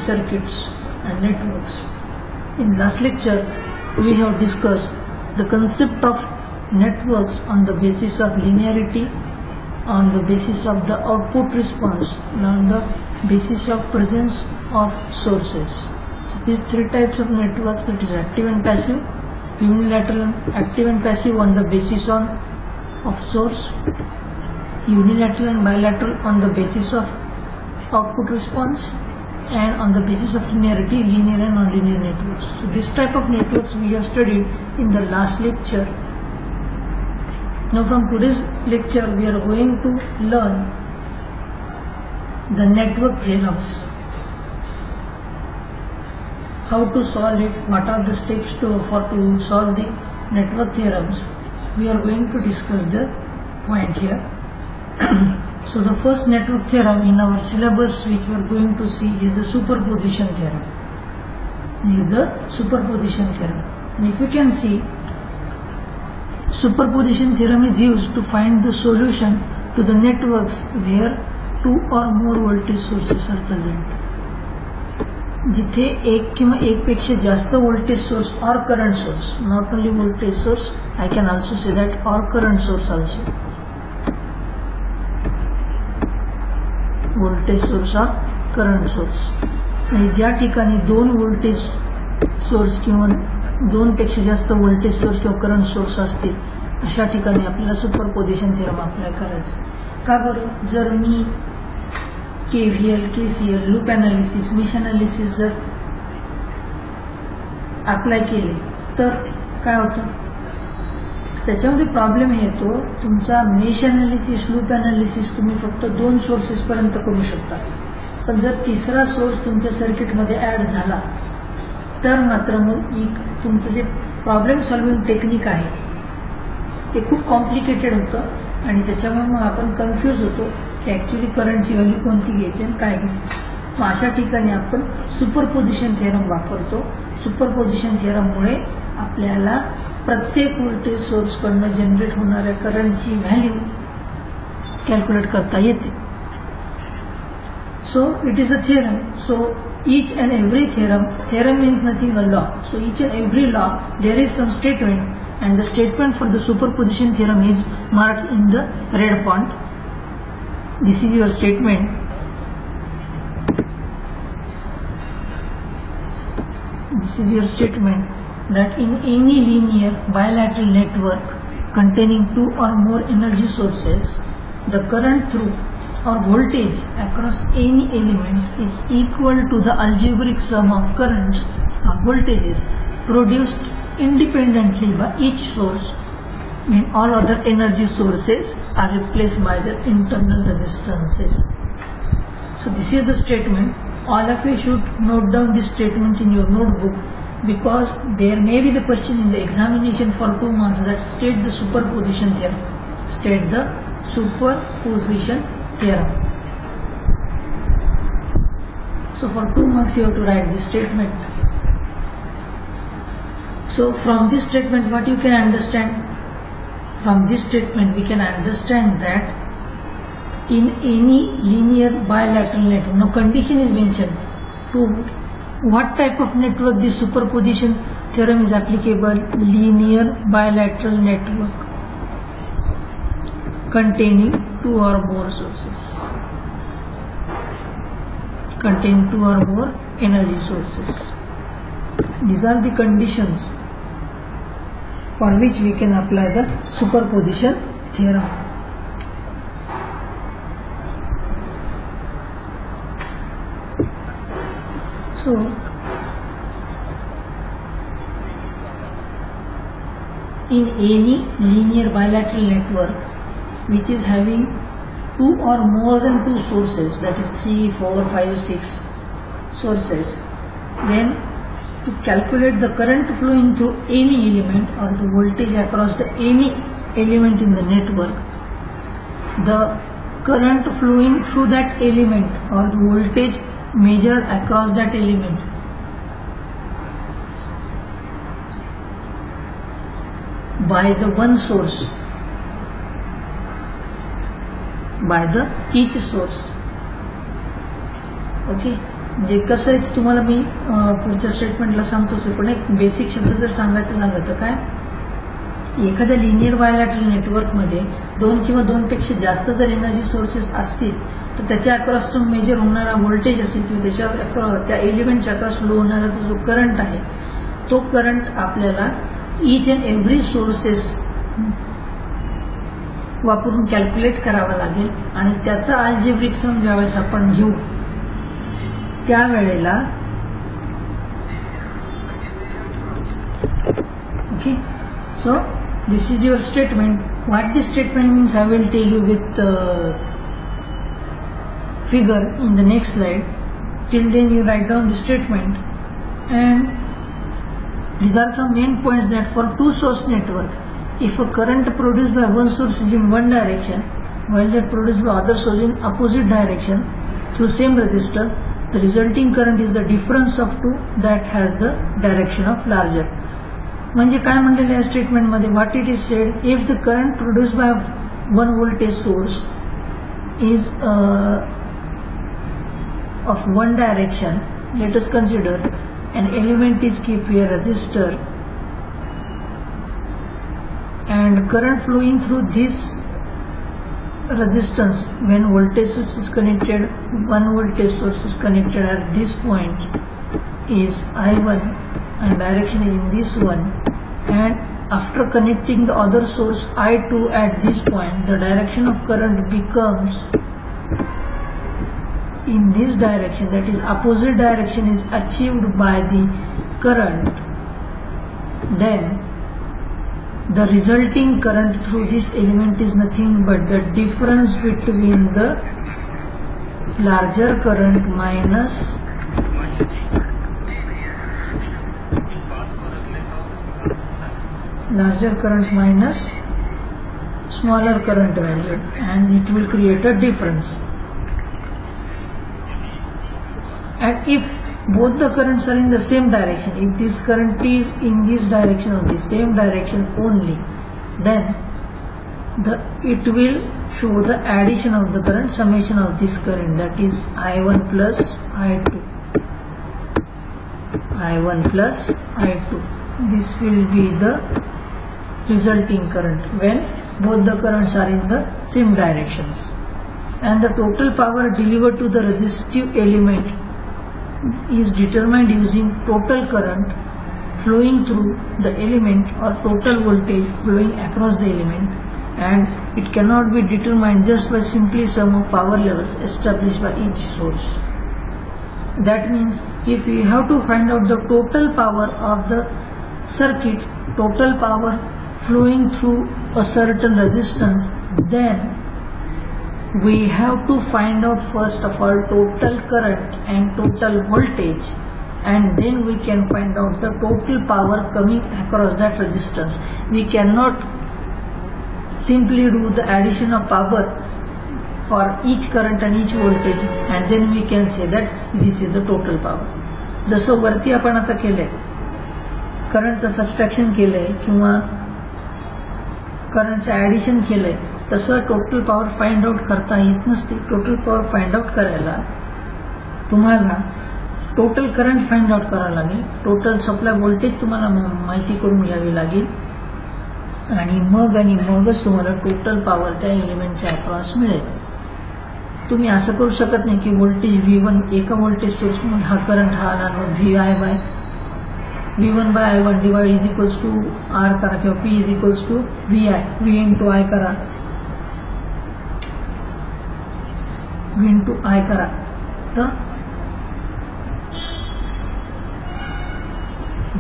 circuits and networks. In last lecture, we have discussed the concept of networks on the basis of linearity, on the basis of the output response, and on the basis of presence of sources. So these three types of networks, that is active and passive, unilateral and active and passive on the basis of source, unilateral and bilateral on the basis of output response, and on the basis of linearity, linear and nonlinear networks. So this type of networks we have studied in the last lecture. Now from today's lecture we are going to learn the network theorems. How to solve it, what are the steps to solve the network theorems. We are going to discuss the point here. So the first network theorem in our syllabus which we are going to see is the superposition theorem. And if you can see, superposition theorem is used to find the solution to the networks where two or more voltage sources are present. जिथे एक किंवा एक पेक्षा जास्त voltage source or current source, not only voltage source, I can also say that, or current source also. voltage source or current source. आणि ज्या ठिकाणी दोन voltage source किंवा दोन पेक्षा जास्त voltage source किंवा current source असतील अशा ठिकाणी आपल्याला सुपरपोजिशन थेरम अप्लाय करायचं. का बरं? जर मी KVL, KCL, loop analysis, mesh analysis जर अप्लाय केले तर काय होतं? त्याच्यामध्ये प्रॉब्लेम येतो, तुमचा मेश अनालिसिस, लूप अनालिसिस तुम्ही फक्त दोन सोर्सेस पर्यंत करू शकता. पण जर तिसरा सोर्स तुमच्या सर्किटमध्ये ऍड झाला तर मात्र मग तुमचं जे प्रॉब्लेम सॉल्विंग टेक्निक आहे ते खूप कॉम्प्लिकेटेड होतं आणि त्याच्यामुळे मग आपण कन्फ्यूज होतो की ऍक्च्युली करंटची व्हॅल्यू कोणती घ्यायची आणि काय घ्यायची. मग अशा ठिकाणी आपण सुपरपोजिशन थेरम वापरतो. सुपरपोजिशन थेरममुळे आपल्याला प्रत्येक व्होल्टेज सोर्स कडनं जनरेट होणाऱ्या करंटची व्हॅल्यू कॅल्क्युलेट करता येते. So it is a theorem. So each and every theorem means nothing a law. So each and every law there is some statement, and the statement for the superposition theorem is marked in the red font. This is your statement. This is your statement that in any linear bilateral network containing two or more energy sources, the current through or voltage across any element is equal to the algebraic sum of currents or voltages produced independently by each source when all other energy sources are replaced by their internal resistances. So this is the statement. All of you should note down this statement in your notebook, because there may be the question in the examination for 2 marks that state the superposition theorem. State the superposition theorem. So for 2 marks you have to write this statement. So from this statement what you can understand? From this statement we can understand that in any linear bilateral network, no condition is mentioned to what type of network this superposition theorem is applicable. Linear bilateral network containing two or more sources, containing two or more energy sources. These are the conditions for which we can apply the superposition theorem. So in any linear bilateral network which is having two or more than two sources, that is 3, 4, 5, 6 sources, then to calculate the current flowing through any element or the voltage across the any element in the network, the current flowing through that element or the voltage measured across that element by the one source, by the each source. Okay, जे कसं आहे ते तुम्हाला मी पुढच्या स्टेटमेंटला सांगतोच, पण एक basic शब्द जर सांगायचं झालं तर काय, एखाद्या लिनियर बायलॅटरल नेटवर्कमध्ये 2 किंवा 2 पेक्षा जास्त जर एनर्जी सोर्सेस असतील तर त्याच्या अक्रॉस मेजर होणारा व्होल्टेज असेल किंवा त्याच्या त्या एलिमेंटच्या अक्रॉस फ्लो होणारा जो करंट आहे तो करंट आपल्याला ईच अँड एव्हरी सोर्सेस वापरून कॅल्क्युलेट करावा लागेल आणि त्याचा अल्जेब्रिक सम ज्यावेळेस आपण घेऊ त्यावेळेला okay. So this is your statement. What this statement means I will tell you with figure in the next slide. Till then you write down the statement, and these are some main points that for two source network, if a current produced by one source is in one direction while that produced by other source in opposite direction through same resistor, the resulting current is the difference of two that has the direction of larger. म्हणजे काय म्हणलेलं आहे statement मध्ये, what it is said, if the current produced by one voltage source is of one direction, let us consider an element is keep here resistor and current flowing through this resistance when voltage source is connected, one voltage source is connected at this point is I1 and direction is in this one, and after connecting the other source I2 at this point, the direction of current becomes in this direction, that is opposite direction is achieved by the current, then the resulting current through this element is nothing but the difference between the larger current minus smaller current value, and it will create a difference. And if both the currents are in the same direction, if this current is in this direction or the same direction only, then it will show the addition of the current, summation of this current, that is I1 plus I2. I1 plus I2. This will be the resulting current when both the currents are in the same directions. And the total power delivered to the resistive element is determined using total current flowing through the element or total voltage flowing across the element, and it cannot be determined just by simply sum of power levels established by each source. That means if we have to find out the total power of the circuit, total power flowing through a certain resistance, then we have to find out first of all total current and total voltage, and then we can find out the total power coming across that resistance. We cannot simply do the addition of power for each current and each voltage and then we can say that this is the total power. जसं वरती आपण आता केलंय, करंटचं subtraction केलंय किंवा करंटचं addition केलंय, तसं total power find out करता येत नसते. टोटल पॉवर फाइंड आउट करायला तुम्हाला टोटल करंट फाइंड आउट करावं लागेल, टोटल सप्लाय व्होल्टेज तुम्हाला माहिती करून घ्यावी लागेल, आणि मगच तुम्हाला टोटल पॉवर त्या एलिमेंटच्या अक्रॉस मिळेल. तुम्ही असं करू शकत नाही की व्होल्टेज V1 एका व्होल्टेज सोर्स म्हणून हा करंट हा V1 by I1 divide is equals to R करा किंवा P is equals to V into I करा, V इंटू I करा. तर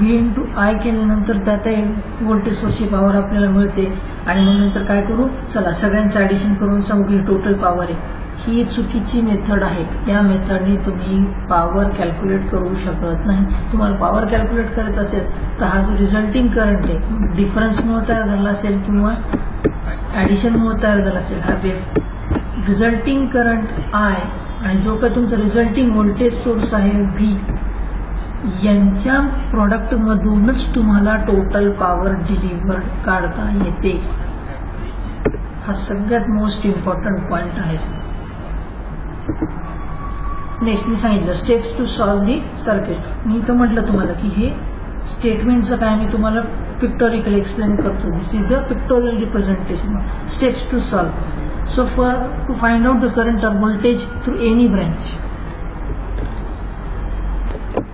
V इंटू I केल्यानंतर त्या व्होल्टेज सोर्सची पॉवर आपल्याला मिळते, आणि मग नंतर काय करू, चला सगळ्यांचं ऍडिशन करून सांगू की टोटल पॉवर आहे. ही चुकीची मेथड आहे. या मेथडने तुम्ही पॉवर कॅल्क्युलेट करू शकत नाही. तुम्हाला पॉवर कॅल्क्युलेट करत असेल तर हा जो रिझल्टिंग करंट आहे डिफरन्समुळे तयार झाला असेल किंवा ऍडिशनमुळे तयार झाला असेल, हा रिझल्टिंग करंट I आणि जो काही तुमचा रिझल्टिंग व्होल्टेज सोर्स आहे V यांच्या प्रॉडक्ट मधूनच तुम्हाला टोटल पॉवर डिलिव्हर्ड काढता येते. हा सगळ्यात मोस्ट इम्पॉर्टंट पॉइंट आहे. नेक्स्ट मी सांगितलं steps to solve the circuit. मी इथं म्हटलं तुम्हाला की हे स्टेटमेंटचं काय मी तुम्हाला पिक्टोरिकल एक्सप्लेन करतो. This is the pictorial representation. Steps to solve. So for to find out the current or voltage through any branch.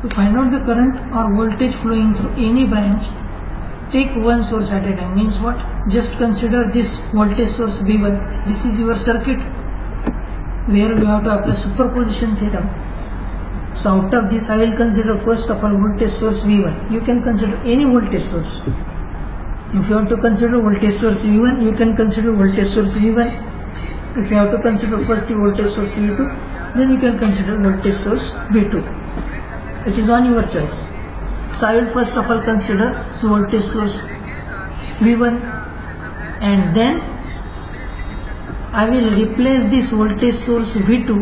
To find out the current or voltage flowing through any branch, take one source at a time. Means what? Just consider this voltage source V1. This is your circuit where you have to apply superposition theorem. So out of this I will consider first of all voltage source V1. You can consider any voltage source. If you want to consider voltage source V1, you can consider voltage source V1. If you have to consider first the voltage source V2, then you can consider voltage source V2. It is on your choice. So I will first of all consider the voltage source V1, and then I will replace this voltage source V2.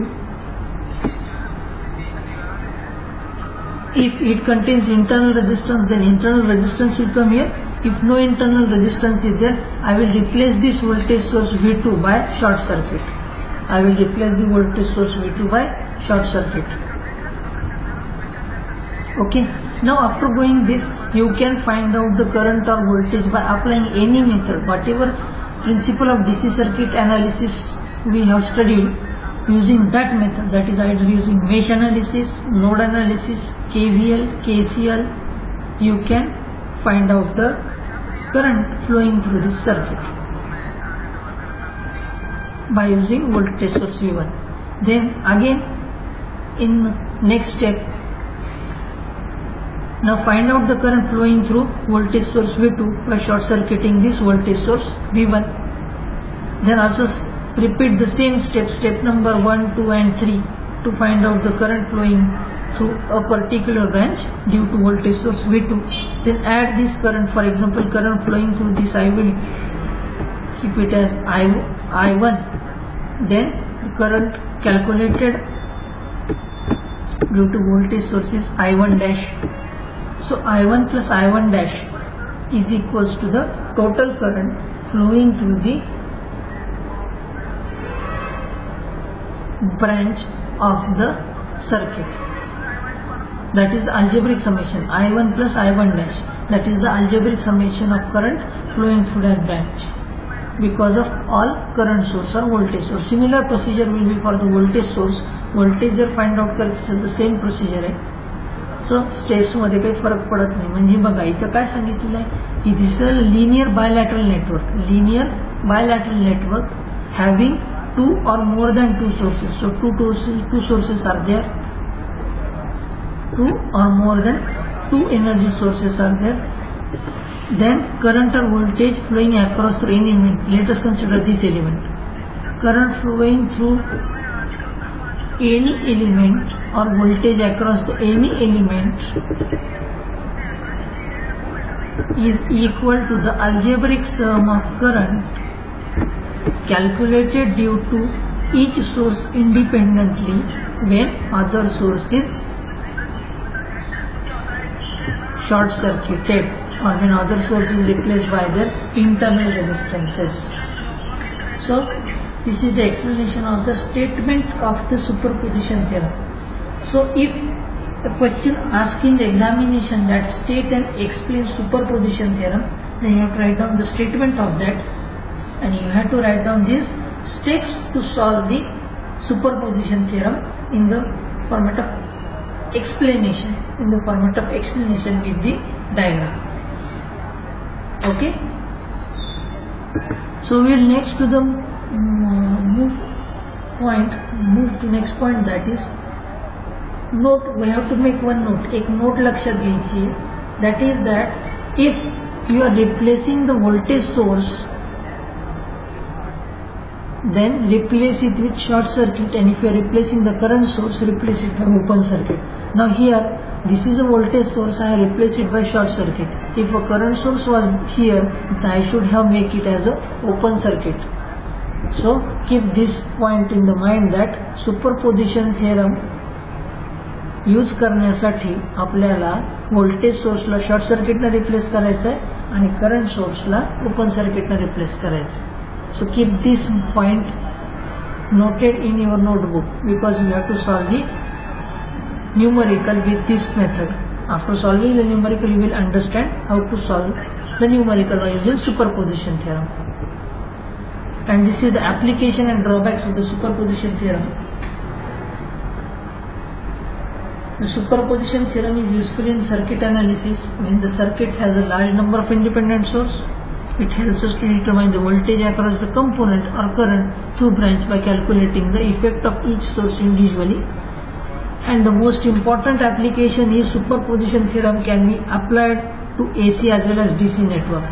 If it contains internal resistance, then internal resistance will come here. If no internal resistance is there, I will replace this voltage source V2 by short circuit. I will replace the voltage source V2 by short circuit. Okay. Now after going this, you can find out the current or voltage by applying any method. Whatever principle of DC circuit analysis we have studied, using that method, that is either using mesh analysis, node analysis, KVL, KCL, you can find out the current flowing through this circuit by using voltage source V1. Then again in next step, now find out the current flowing through voltage source V2 by short circuiting this voltage source V1. Then also repeat the same step number 1, 2 and 3 to find out the current flowing through a particular branch due to voltage source V2. Then add this current, for example current flowing through this, I will keep it as I1. Then the current calculated due to voltage source is I1 dash. So I1 plus I1 dash is equals to the total current flowing through the branch of the circuit. That is algebraic summation. I1 plus I1 dash, that is the algebraic summation of current flowing through that branch because of all current source or voltage source. Similar procedure will be for the voltage source. Voltage जर find out करायचं the same procedure आहे. सो steps मध्ये काही फरक पडत नाही. म्हणजे बघा इथं काय सांगितलेलं आहे की this is linear bilateral network. Linear bilateral network having 2 or more than 2 sources. So two sources are there. 2 or more than 2 energy sources are there. Then current or voltage flowing across through any element. Let us consider this element. Current flowing through any element or voltage across the any element is equal to the algebraic sum of current calculated due to each source independently when other source is short circuited or when other source is replaced by their internal resistances. So this is the explanation of the statement of the superposition theorem. So if the question asked in the examination that state and explain superposition theorem, then you have to write down the statement of that and you have to write down these steps to solve the superposition theorem in the format of explanation, with the diagram. Okay. So we will next to the move to next point, that is note. We have to make one note. एक note लक्षात घ्यायची, that is that if you are replacing the voltage source, then replace it with short circuit, and if you are replacing the current source, replace it by open circuit. Now here this is a voltage source, I have replaced it by short circuit. If a current source was here, then I should have make it as a open circuit. So keep this point in the mind that superposition theorem use करण्यासाठी आपल्याला voltage सोर्सला short सर्किटने replace करायचं आहे आणि current सोर्सला open सर्किटने replace करायचं. So keep this point noted in your notebook because you have to solve the numerical with this method. After solving the numerical, you will understand how to solve the numerical by using superposition theorem. And this is the application and drawbacks of the superposition theorem. The superposition theorem is useful in circuit analysis when the circuit has a large number of independent sources. It helps us to determine the voltage across the component or current through branch by calculating the effect of each source individually. And the most important application is superposition theorem can be applied to AC as well as DC network.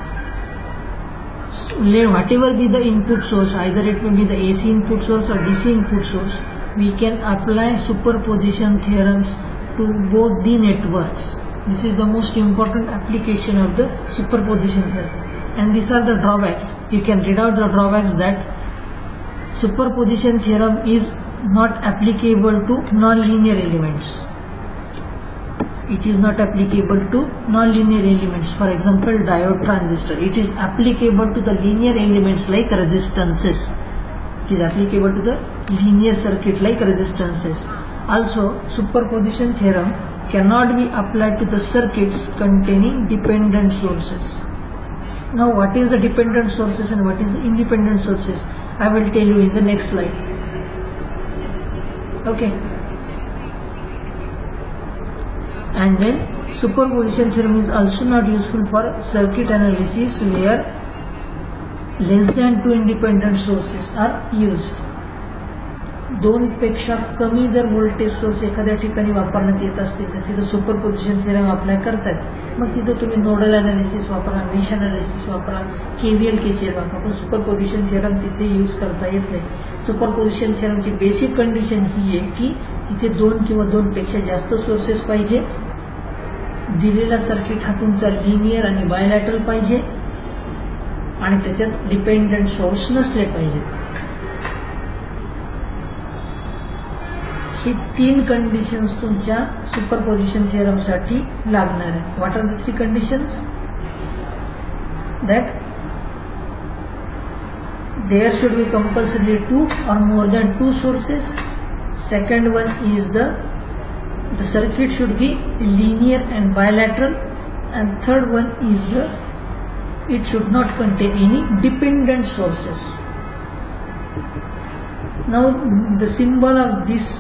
So, whatever be the input source, either it may be the AC input source or DC input source, we can apply superposition theorems to both the networks. This is the most important application of the superposition theorem. And these are the drawbacks. You can read out the drawbacks that superposition theorem is not applicable to non-linear elements. It is not applicable to non-linear elements. For example, diode transistor. It is applicable to the linear elements like resistances. It is applicable to the linear circuit like resistances. Also, superposition theorem cannot be applied to the circuits containing dependent sources. Now, what is the dependent sources and what is the independent sources? I will tell you in the next slide. Okay. And then superposition theorem is also not useful for circuit analysis where less than 2 independent sources are used. 2 पेक्षा कमी जर voltage source एखाद्या ठिकाणी वापरण्यात येत असतील तर तिथे सुपरपोजिशन थेरम अप्लाय करतात. मग तिथे तुम्ही नोडल अनालिसिस वापरा, मेश अनालिसिस वापरा, KVL KCL वापरा, पण सुपरपोजिशन थेरम तिथे यूज करता येत नाही. सुपरपोजिशन थेरमची बेसिक कंडिशन ही आहे की तिथे 2 किंवा 2 पेक्षा जास्त सोर्सेस पाहिजे, दिलेला सर्किट हा तुमचा लिनियर आणि बायलॅटरल पाहिजे आणि त्याच्यात डिपेंडंट सोर्स नसले पाहिजे. ही 3 कंडिशन्स तुमच्या सुपरपोजिशन थिअरम साठी लागणार आहे. What are the 3 conditions? That there should be compulsory 2 or more than 2 sources. Second one is the circuit should be linear and bilateral, and third one is it should not contain any dependent sources. Now the symbol of this,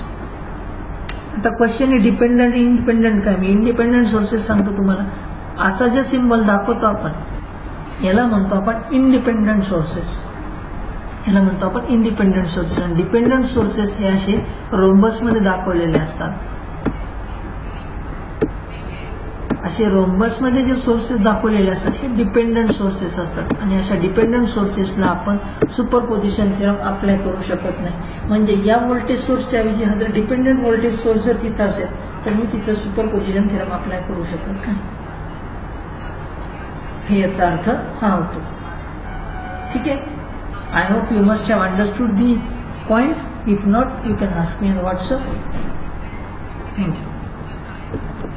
आता question आहे dependent independent काय. मी independent sources सांगतो तुम्हाला. असा जे symbol दाखवतो आपण याला म्हणतो आपण इंडिपेंडंट सोर्सेस. याला म्हणतो आपण इंडिपेंडंट सोर्सेस. आणि डिपेंडंट सोर्सेस हे असे रोम्बस मध्ये दाखवलेले असतात. असे रोम्बस मध्ये जे सोर्सेस दाखवलेले असतात हे डिपेंडंट सोर्सेस असतात. आणि अशा डिपेंडंट सोर्सेसला आपण सुपरपोजिशन थिअरम अप्लाय करू शकत नाही. म्हणजे या व्होल्टेज सोर्सच्या ऐवजी हा जर डिपेंडंट व्होल्टेज सोर्स जर तिथं असेल तर मी तिथं सुपरपोजिशन थिअरम अप्लाय करू शकत नाही. हे याचा अर्थ हा होतो. ठीक आहे. I hope you must have understood the point. If not, you can ask me on WhatsApp. Thank you.